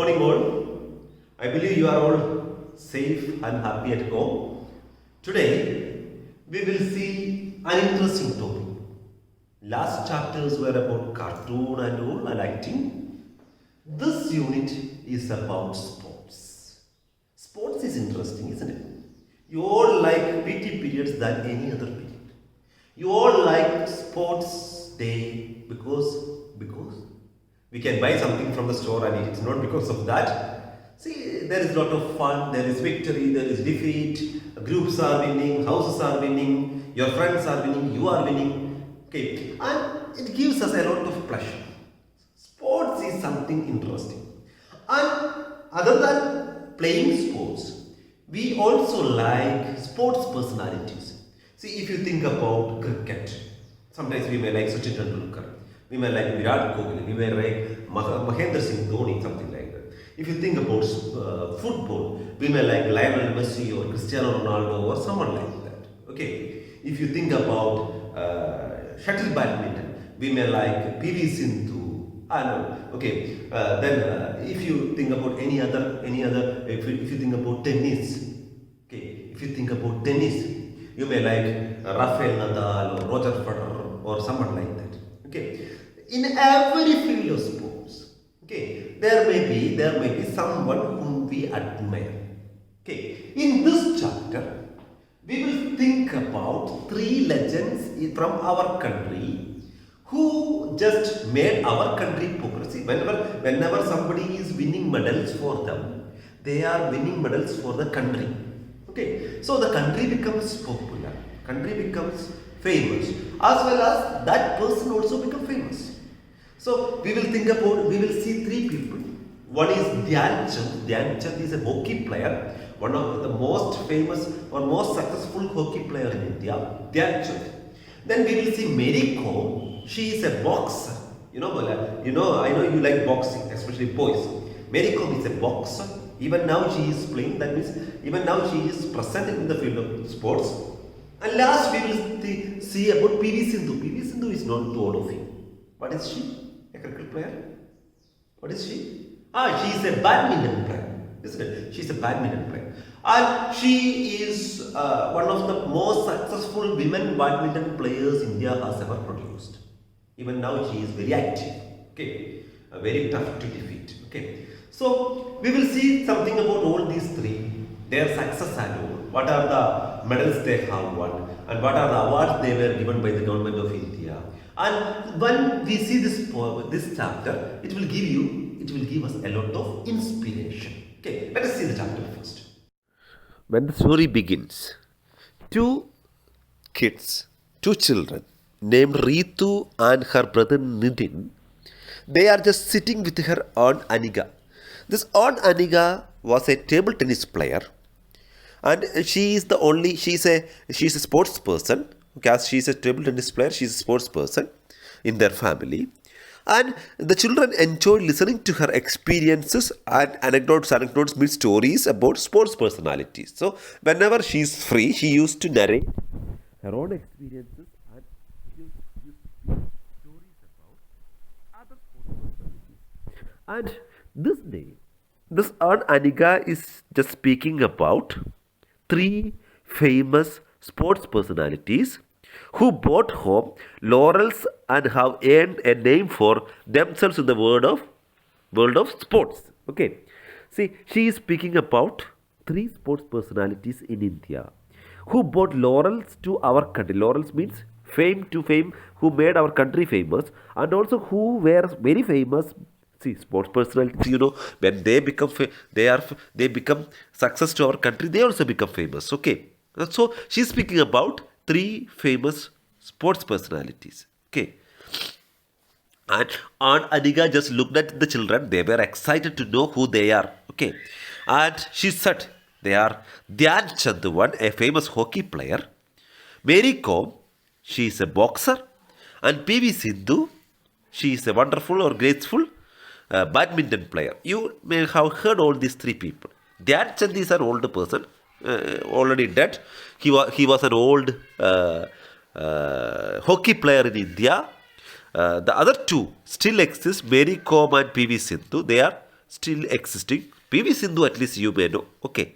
morning, all. I believe you are all safe and happy at home. Today, we will see an interesting topic. Last chapters were about cartoon and all and acting. This unit is about sports. Sports is interesting, isn't it? You all like PT periods than any other period. You all like sports day because we can buy something from the store and it's not because of that. See, there is a lot of fun, there is victory, there is defeat, groups are winning, houses are winning, your friends are winning, you are winning. Okay, and it gives us a lot of pleasure. Sports is something interesting. And other than playing sports, we also like sports personalities. See, if you think about cricket, sometimes we may like Sachin Tendulkar, we may like Virat Kohli, we may like Mahendra Singh Dhoni, something like that. If you think about football, we may like Lionel Messi or Cristiano Ronaldo or someone like that. Okay. If you think about shuttle badminton, we may like PV Sindhu. I know. Okay. Then if you think about any other, if you think about tennis, okay. If you think about tennis, you may like Rafael Nadal or Roger Federer or someone like that. Okay. In every field of sports, okay, there may be someone whom we admire. Okay. In this chapter, we will think about three legends from our country who just made our country popular. See, whenever somebody is winning medals for them, they are winning medals for the country. Okay, so the country becomes popular, country becomes famous, as well as that person also become famous. So we will see three people. One is Dhyan Chand. Dhyan Chand is a hockey player, one of the most famous or most successful hockey player in India. Dhyan Chand. Then we will see Mary Kom. She is a boxer. I know you like boxing, especially boys. Mary Kom is a boxer. Even now she is playing. That means even now she is present in the field of sports. And last we will see about PV Sindhu. PV Sindhu is known to all of you. What is she? A cricket player? What is she? She is a badminton player, isn't it? She is a badminton player. And she is one of the most successful women badminton players India has ever produced. Even now she is very active. Okay. Very tough to defeat. Okay. So we will see something about all these three, their success and all. What are the medals they have won and what are the awards they were given by the government of India. And when we see this chapter, it will give us a lot of inspiration. Okay, let us see the chapter first. When the story begins, two two children named Ritu and her brother Nitin, they are just sitting with her aunt Aniga. This aunt Aniga was a table tennis player, and she is a sports person. As she is a table tennis player, she is a sports person in their family. And the children enjoyed listening to her experiences and anecdotes means stories about sports personalities. So whenever she is free, she used to narrate her own experiences and used to speak stories about other sports personalities. And this Aunt Aniga is just speaking about three famous sports personalities who brought home laurels and have earned a name for themselves in the world of sports. Okay. See, she is speaking about three sports personalities in India who brought laurels to our country. Laurels means fame to fame, who made our country famous, and also who were very famous. See, sports personalities, when they they become success to our country, they also become famous. Okay. So she's speaking about three famous sports personalities. Okay. And Aunt Aniga just looked at the children. They were excited to know who they are. Okay. And she said, they are Dhyan Chand, a famous hockey player. Mary Kom, she is a boxer. And PV Sindhu, she is a wonderful or graceful badminton player. You may have heard all these three people. Dhyan Chand is an older person, already dead. He was an old hockey player in India. The other two still exist, Mary Kom and PV Sindhu. They are still existing. PV Sindhu, at least you may know. Okay.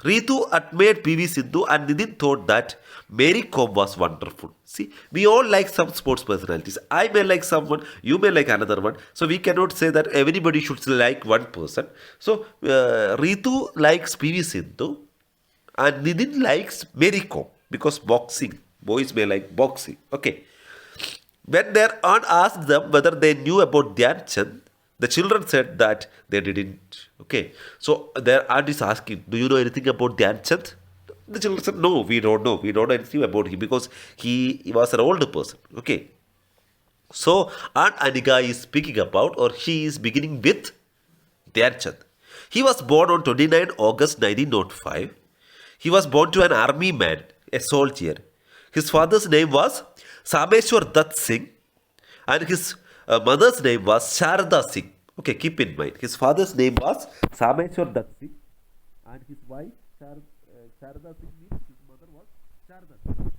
Ritu admired PV Sindhu and Nitin thought that Mary Kom was wonderful. See, we all like some sports personalities. I may like someone, you may like another one. So we cannot say that everybody should like one person. So Ritu likes PV Sindhu and Nitin likes Mary Kom because boxing. Boys may like boxing. Okay. When their aunt asked them whether they knew about Dhyan Chand, the children said that they didn't. Okay. So their aunt is asking, do you know anything about Dhyan Chand? The children said, no, we don't know. We don't know anything about him because he was an older person. Okay. So Aunt Anika is speaking about, or she is beginning with Dhyan Chand. He was born on 29 August 1905. He was born to an army man, a soldier. His father's name was Sameshwar Dutt Singh and his mother's name was Sharda Singh. Okay, keep in mind. His father's name was Sameshwar Dutt Singh and his wife Sharda Singh means his mother was Sharda Singh.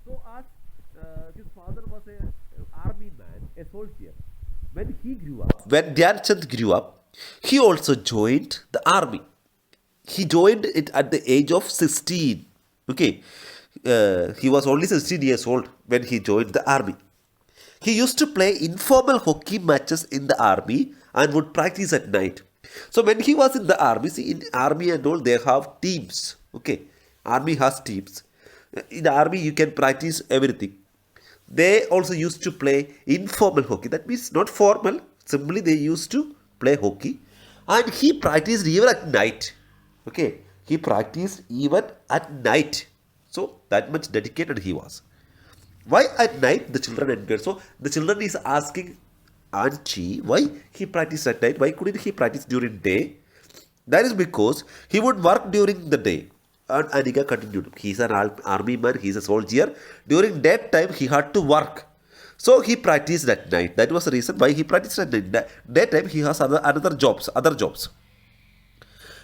So as his father was an army man, a soldier, when Dhyan Chand grew up, he also joined the army. He joined it at the age of 16. Okay. He was only 16 years old when he joined the army. He used to play informal hockey matches in the army and would practice at night. So when he was in the army, see, in army and all, they have teams. Okay. Army has teams. In the army, you can practice everything. They also used to play informal hockey. That means not formal. Simply they used to play hockey. And he practiced even at night. Okay. He practiced even at night. So that much dedicated he was. Why at night the children enquired? So the children is asking Auntie why he practiced at night. Why couldn't he practice during day? That is because he would work during the day. And Anika continued. He's an army man. He's a soldier. During that time he had to work. So he practiced at night. That was the reason why he practiced at night. That time he has other jobs.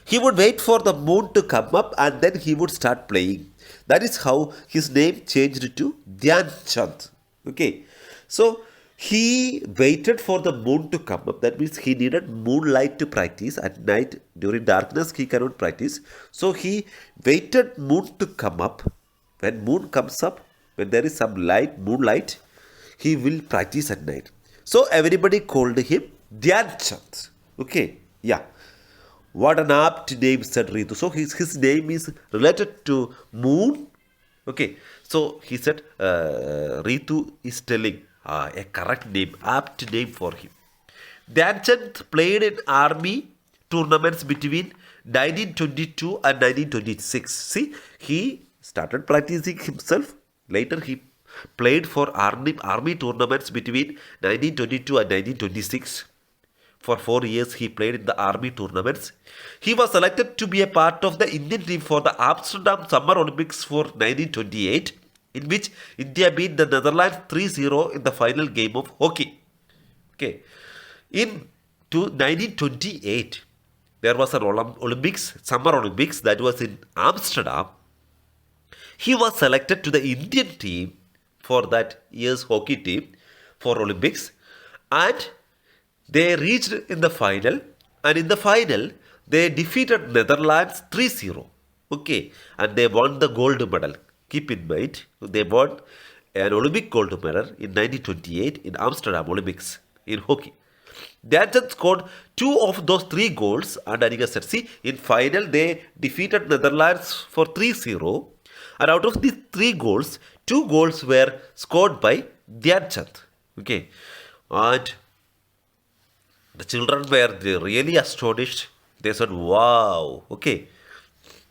He would wait for the moon to come up and then he would start playing. That is how his name changed to Dhyan Chand. Okay. So he waited for the moon to come up. That means he needed moonlight to practice. At night, during darkness, he cannot practice. So he waited moon to come up. When moon comes up, when there is some light, moonlight, he will practice at night. So everybody called him Dhyan Chand. Okay. Yeah. What an apt name, said Ritu. So his name is related to moon. Okay. So he said, Ritu is telling a correct name, apt name for him. Dhyan Chand played in army tournaments between 1922 and 1926. See, he started practicing himself. Later he played for army tournaments between 1922 and 1926. For 4 years, he played in the army tournaments. He was selected to be a part of the Indian team for the Amsterdam Summer Olympics for 1928, in which India beat the Netherlands 3-0 in the final game of hockey. Okay. In 1928, there was an Olympics, Summer Olympics, that was in Amsterdam. He was selected to the Indian team for that year's hockey team for Olympics, and they reached in the final, and in the final they defeated Netherlands 3-0. Okay, and they won the gold medal. Keep in mind, they won an Olympic gold medal in 1928 in Amsterdam Olympics in hockey. Dhyan Chand scored 2 of those 3 goals, and Anika said, see, in final they defeated Netherlands for 3-0, and out of these 3 goals, 2 goals were scored by Dhyan Chand. Okay, and the children were really astonished. They said, wow, okay.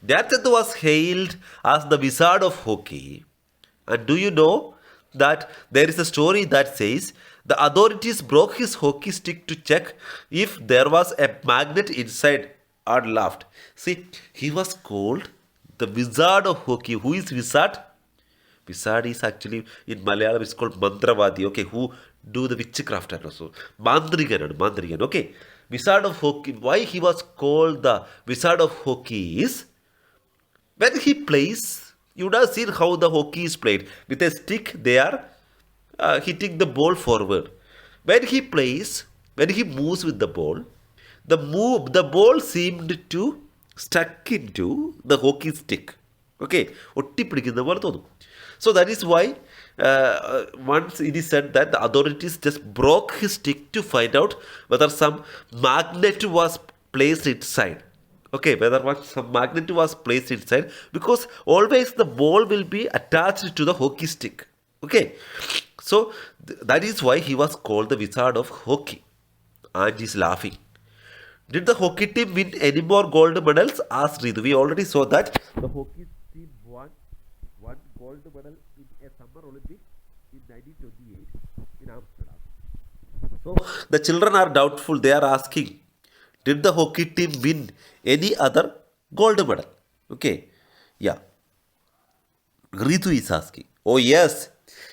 Dhyan Chand was hailed as the wizard of hockey. And do you know that there is a story that says the authorities broke his hockey stick to check if there was a magnet inside and laughed. See, he was called the wizard of hockey. Who is wizard? Wizard is actually, in Malayalam, it's called Mantravadi, okay, who do the witchcraft and also. Mandrigan, okay. Wizard of hockey. Why he was called the wizard of hockey is, when he plays, you would have seen how the hockey is played. With a stick, they are hitting the ball forward. When he plays, when he moves with the ball, the ball seemed to stuck into the hockey stick. Okay, ഒട്ടിപ്പിടിക്കുന്ന പോലെ തോന്നും. So that is why once it is said that the authorities just broke his stick to find out whether some magnet was placed inside. Okay, whether some magnet was placed inside, because always the ball will be attached to the hockey stick. Okay, so that is why he was called the wizard of hockey. And he's laughing. Did the hockey team win any more gold medals? Asked Ritu. We already saw that the hockey team won one gold medal in a Summer Olympics in 1928 in Amsterdam. So the children are doubtful. They are asking, did the hockey team win any other gold medal? Okay, yeah. Ritu is asking. Oh yes,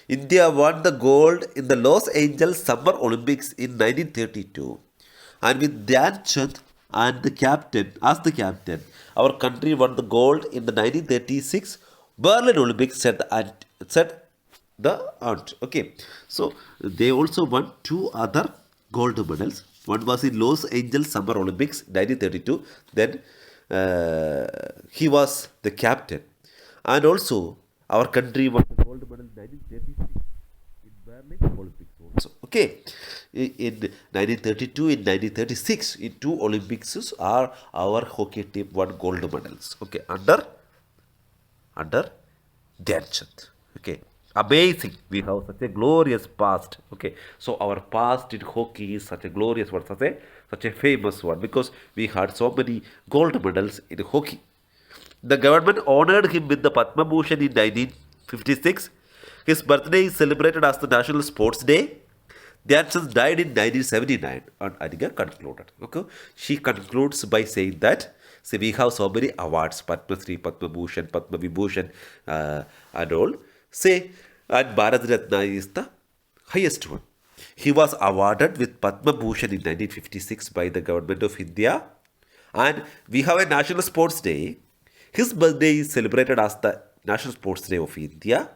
India won the gold in the Los Angeles Summer Olympics in 1932. And with Dhyan Chand and the captain, as the captain, our country won the gold in the 1936 Berlin Olympics, said the aunt. Okay, so they also won two other gold medals. One was in Los Angeles Summer Olympics 1932. Then he was the captain. And also our country won the gold medal in 1936 in Berlin Olympics also. Okay, in 1932, in 1936, in two Olympics, our hockey team won gold medals. Okay, under Dhyan Chand. Okay, amazing. We have such a glorious past. Okay, so our past in hockey is such a glorious one, such a famous one, because we had so many gold medals in hockey. The government honored him with the Padma Bhushan in 1956. His birthday is celebrated as the National Sports Day. Dhyan Chand died in 1979, and Anika concluded. Okay, she concludes by saying that, see, we have so many awards: Padma Shri, Padma Bhushan, Padma Vibhushan, and all. Say, and Bharat Ratna is the highest one. He was awarded with Padma Bhushan in 1956 by the government of India, and we have a National Sports Day. His birthday is celebrated as the National Sports Day of India,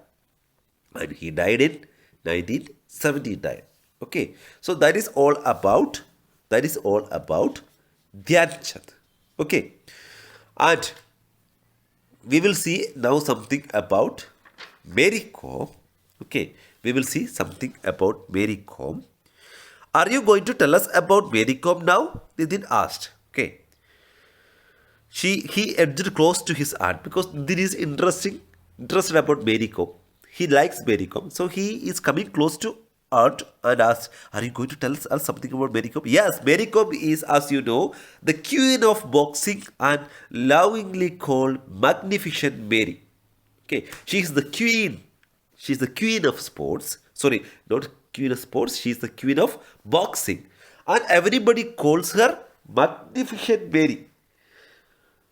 and he died in 1979. Okay, so that is all about Dhyan Chand. Okay, and we will see now something about Mary Kom. Okay, we will see something about Mary Kom. Are you going to tell us about Mary Kom now? Nitin asked. Okay, he edged close to his aunt because this is interested about Mary Kom. He likes Mary Kom, so he is coming close to aunt and asked, "Are you going to tell us something about Mary Kom?" Yes, Mary Kom is, as you know, the queen of boxing and lovingly called Magnificent Mary. Okay, she is the queen. She is the queen of sports. Sorry, not queen of sports. She is the queen of boxing, and everybody calls her Magnificent Mary.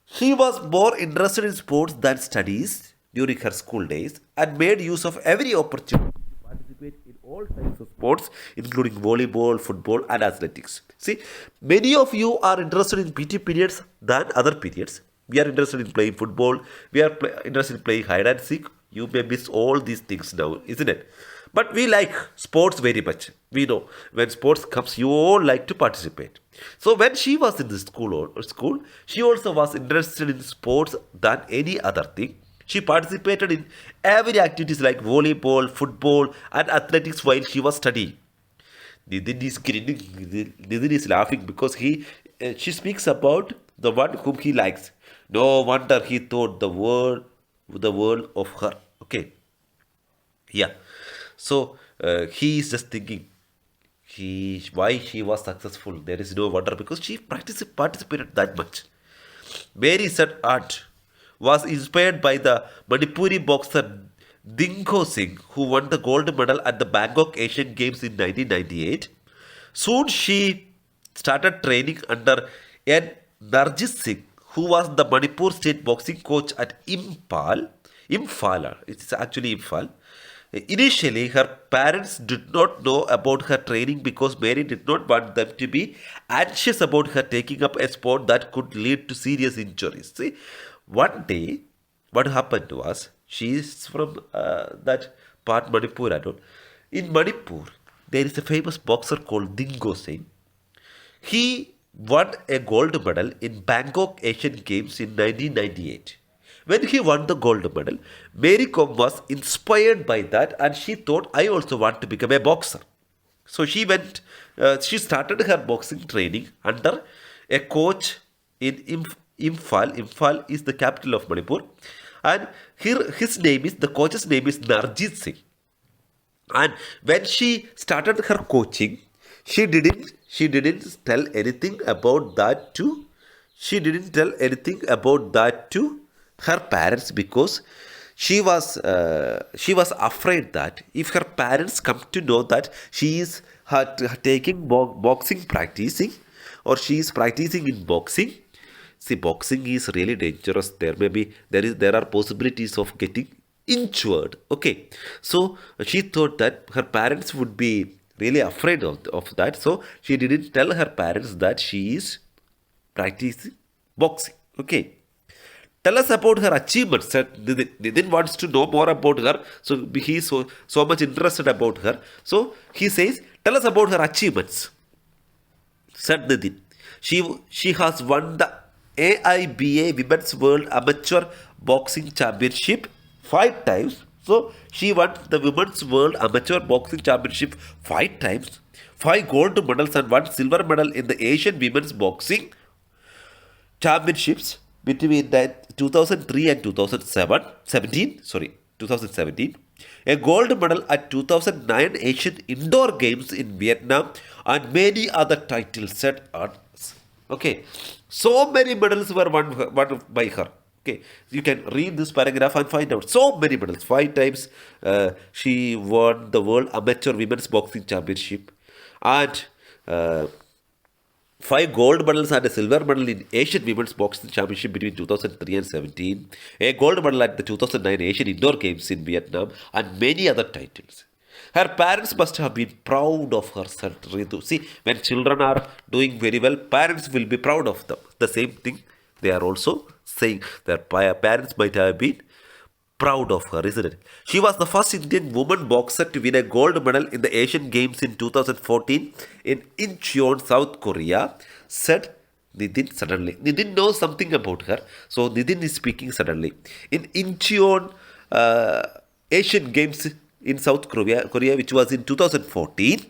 She was more interested in sports than studies during her school days and made use of every opportunity to participate in all types of sports, including volleyball, football, and athletics. See, many of you are interested in PT periods than other periods. We are interested in playing football. We are interested in playing hide and seek. You may miss all these things now, isn't it? But we like sports very much. We know when sports comes, you all like to participate. So when she was in the school, she also was interested in sports than any other thing. She participated in every activities like volleyball, football, and athletics while she was studying. Nidin is grinning. Nidin is laughing because she speaks about the one whom he likes. No wonder he thought the world of her. Okay, yeah. So he is just thinking why she was successful. There is no wonder because she participated that much. Mary said aunt was inspired by the Manipuri boxer Dingo Singh, who won the gold medal at the Bangkok Asian Games in 1998. Soon she started training under N. Narjit Singh, who was the Manipur state boxing coach at Imphal. It's actually Imphal. Initially, her parents did not know about her training because Mary did not want them to be anxious about her taking up a sport that could lead to serious injuries. See, one day, what happened was, she is from that part Manipur, I don't. In Manipur, there is a famous boxer called Dingo Singh. He won a gold medal in Bangkok Asian Games in 1998. When he won the gold medal, Mary Kom was inspired by that and she thought, I also want to become a boxer. So she started her boxing training under a coach in Imphal. Imphal is the capital of Manipur. And the coach's name is Narjit Singh. And when she started her coaching, she didn't tell anything about that to her parents because she was afraid that if her parents come to know that she is taking boxing practicing or she is practicing in boxing. See, boxing is really dangerous. There are possibilities of getting injured. Okay, so she thought that her parents would be really afraid of that. So she didn't tell her parents that she is practicing boxing. Okay. Tell us about her achievements. Sir. Nidin wants to know more about her. So he is so much interested about her. So he says, tell us about her achievements, said Nidin. She has won the AIBA Women's World Amateur Boxing Championship 5 times. So she won the Women's World Amateur Boxing Championship 5 times, 5 gold medals and 1 silver medal in the Asian Women's Boxing Championships between 2003 and 2017, a gold medal at 2009 Asian Indoor Games in Vietnam, and many other titles set on us. Okay, so many medals were won by her. Okay, you can read this paragraph and find out so many medals. 5 times she won the World Amateur Women's Boxing Championship, and 5 gold medals and a silver medal in Asian Women's Boxing Championship between 2003 and 17, a gold medal at the 2009 Asian Indoor Games in Vietnam, and many other titles. Her parents must have been proud of her, said Ritu. See, when children are doing very well, parents will be proud of them. The same thing they are also saying. Their parents might have been proud of her, isn't it? She was the first Indian woman boxer to win a gold medal in the Asian Games in 2014 in Incheon, South Korea, said Nidin suddenly. Nidin knows something about her, so Nidin is speaking suddenly. In Incheon Asian Games in South Korea, which was in 2014,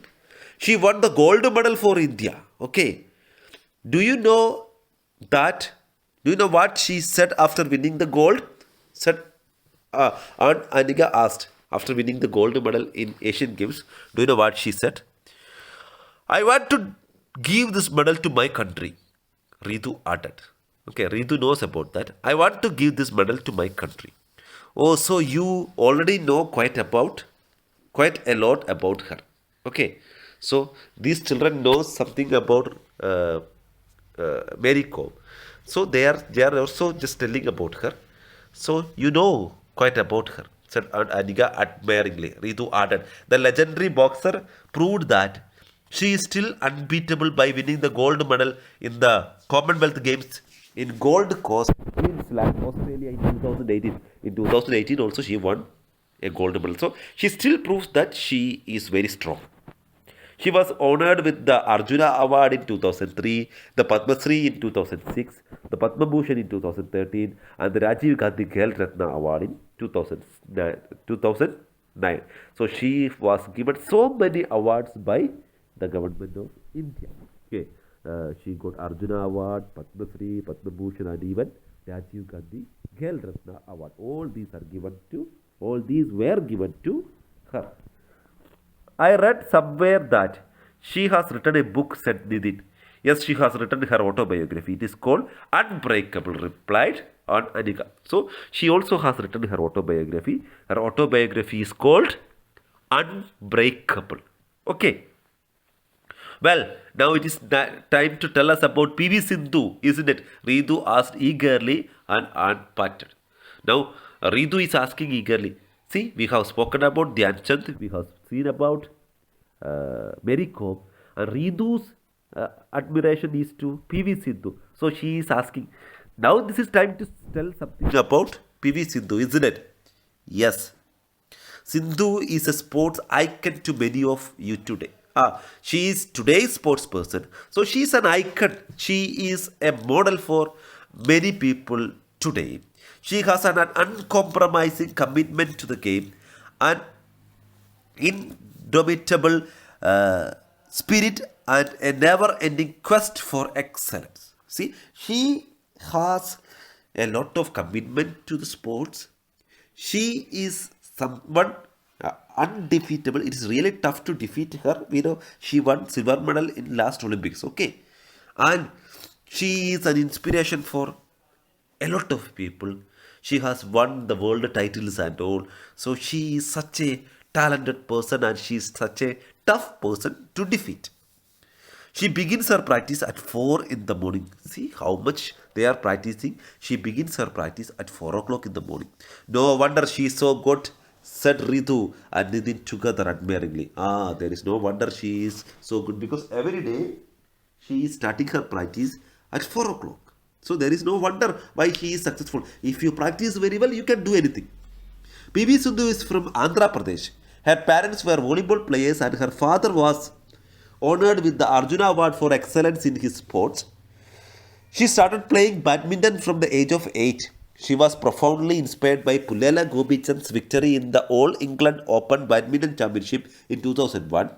she won the gold medal for India. Okay. Do you know that? Do you know what she said after winning the gold? Said Aunt Anika asked after winning the gold medal in Asian Games. Do you know what she said? I want to give this medal to my country, Ritu added. Okay, Ritu knows about that. I want to give this medal to my country. Oh, so you already know quite a lot about her. Okay, so these children know something about Mary Kom. So they are also just telling about her. So you know quite about her, said Aunt Anika admiringly. Ritu added, the legendary boxer proved that she is still unbeatable by winning the gold medal in the Commonwealth Games in Gold Coast, Queensland, Australia in 2018. In 2018 also she won a gold medal. So she still proves that she is very strong. She was honored with the Arjuna Award in 2003, the Padma Shri in 2006, the Padma Bhushan in 2013, and the Rajiv Gandhi Khel Ratna Award in 2009. So she was given so many awards by the government of India. Okay, she got Arjuna Award, Padma Shri, Padma Bhushan, and even Rajiv Gandhi Khel Ratna Award. All these were given to her. I read somewhere that she has written a book, said Nidin. Yes, she has written her autobiography. It is called Unbreakable, replied Aunt Anika. So she also has written her autobiography. Her autobiography is called Unbreakable. Okay. Well, now it is time to tell us about PV Sindhu, isn't it? Ritu asked eagerly and Aunt patted. Now, Ritu is asking eagerly. See, we have spoken about Dhyan Chand, we have seen about Mary Kom, and Ritu's admiration is to PV Sindhu. So she is asking, now this is time to tell something about PV Sindhu, isn't it? Yes. Sindhu is a sports icon to many of you today. She is today's sports person. So she is an icon. She is a model for many people today. She has an uncompromising commitment to the game and indomitable spirit and a never ending quest for excellence. See, she has a lot of commitment to the sports. She is someone undefeatable. It is really tough to defeat her. She won silver medal in last Olympics. Okay, and she is an inspiration for a lot of people. She has won the world titles and all. So she is such a talented person and she is such a tough person to defeat. She begins her practice at 4 in the morning. See how much they are practicing. She begins her practice at 4 o'clock in the morning. No wonder she is so good, said Ritu and Nitin together admiringly. There is no wonder she is so good because every day she is starting her practice at 4 o'clock. So there is no wonder why she is successful. If you practice very well, you can do anything. PV Sindhu is from Andhra Pradesh. Her parents were volleyball players and her father was honored with the Arjuna Award for excellence in his sports. She started playing badminton from the age of 8. She was profoundly inspired by Pullela Gopichand's victory in the All England Open Badminton Championship in 2001.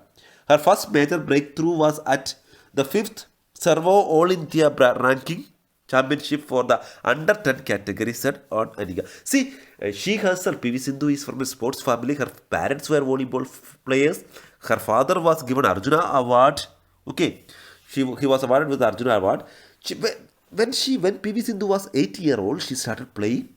Her first major breakthrough was at the 5th Servo All India Ranking Championship for the under 10 category, said on Anika. See, she herself, PV Sindhu, is from a sports family. Her parents were volleyball players. Her father was given Arjuna Award. Okay, he was awarded with the Arjuna Award. When PV Sindhu was 8-year-old, she started playing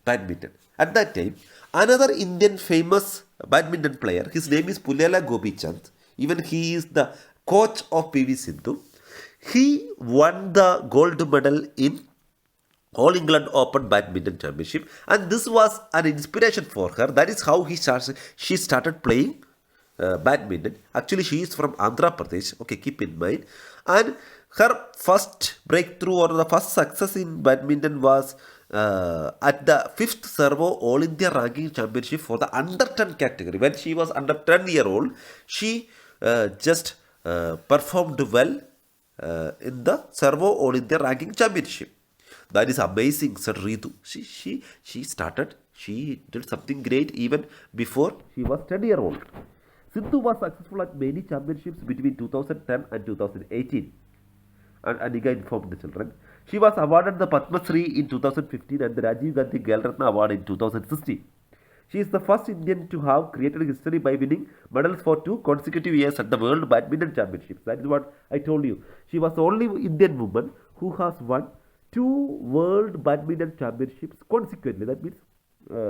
badminton. At that time, another Indian famous badminton player, his name is Pullela Gopichand. Even he is the coach of PV Sindhu. He won the gold medal in All England Open Badminton Championship, and this was an inspiration for her. That is how she started playing badminton. Actually, she is from Andhra Pradesh. Okay, keep in mind. And her first breakthrough or the first success in badminton was at the 5th Servo All India Ranking Championship for the under 10 category. When she was under 10-year-old, she just performed well in the Servo All India Ranking Championship. That is amazing, said Ritu. She did something great even before she was 10-year-old. Sindhu was successful at many championships between 2010 and 2018. And Anika informed the children. She was awarded the Padma Shri in 2015 and the Rajiv Gandhi Ghel Ratna Award in 2016. She is the first Indian to have created history by winning medals for 2 consecutive years at the World Badminton Championships. That is what I told you. She was the only Indian woman who has won 2 World Badminton Championships consequently. That means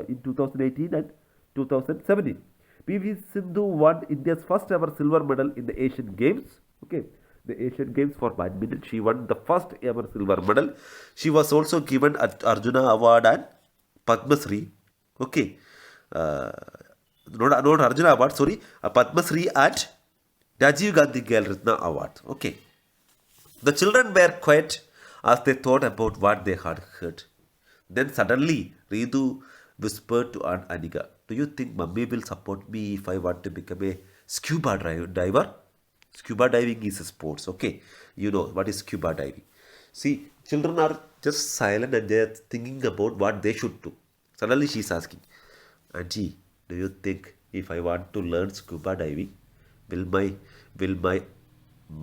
in 2018 and 2017. PV Sindhu won India's first ever silver medal in the Asian Games. Okay, the Asian Games for badminton. She won the first ever silver medal. She was also given an Arjuna Award and Padma Shri. Okay. Not Arjuna Award, sorry, a Padma Shri and Rajiv Gandhi Ghel Ratna Award. Okay. The children were quiet as they thought about what they had heard. Then suddenly, Ritu whispered to Aunt Anika, "Do you think Mummy will support me if I want to become a scuba diver?" Scuba diving is a sport, okay? You know what is scuba diving. See, children are just silent and they are thinking about what they should do. Suddenly she is asking, "Auntie, do you think if I want to learn scuba diving, will my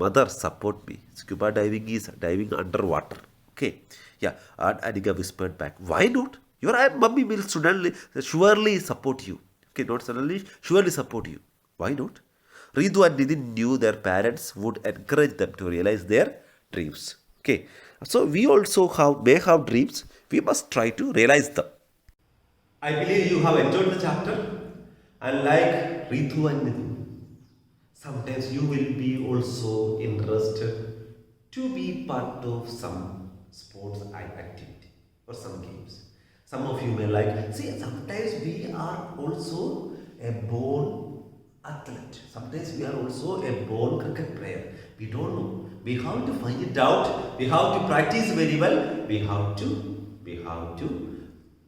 mother support me?" Scuba diving is diving underwater. Okay. Yeah. And Anika whispered back, "Why not? Your mummy will surely support you." Okay, not suddenly, surely support you. Why not? Ritu and Nitin knew their parents would encourage them to realize their dreams. Okay. So we also may have dreams. We must try to realize them. I believe you have enjoyed the chapter, and like Ritu and Nitu, sometimes you will be also interested to be part of some sports activity or some games. Some of you may like, see, sometimes we are also a born athlete. Sometimes we are also a born cricket player. We don't know. We have to find it out. We have to practice very well. We have to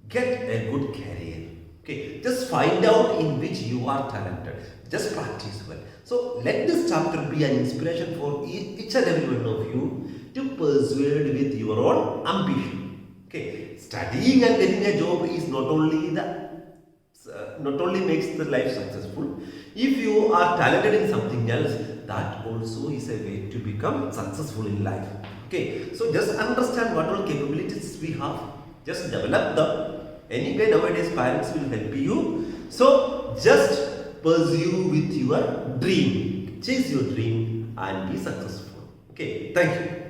get a good career. Okay, just find out in which you are talented. Just practice well. So let this chapter be an inspiration for each and every one of you to persuade with your own ambition. Okay, studying and getting a job is not only makes the life successful. If you are talented in something else, that also is a way to become successful in life. Okay, so just understand what all capabilities we have. Just develop them. Anyway, nowadays parents will help you. So just pursue with your dream. Chase your dream and be successful. Okay, thank you.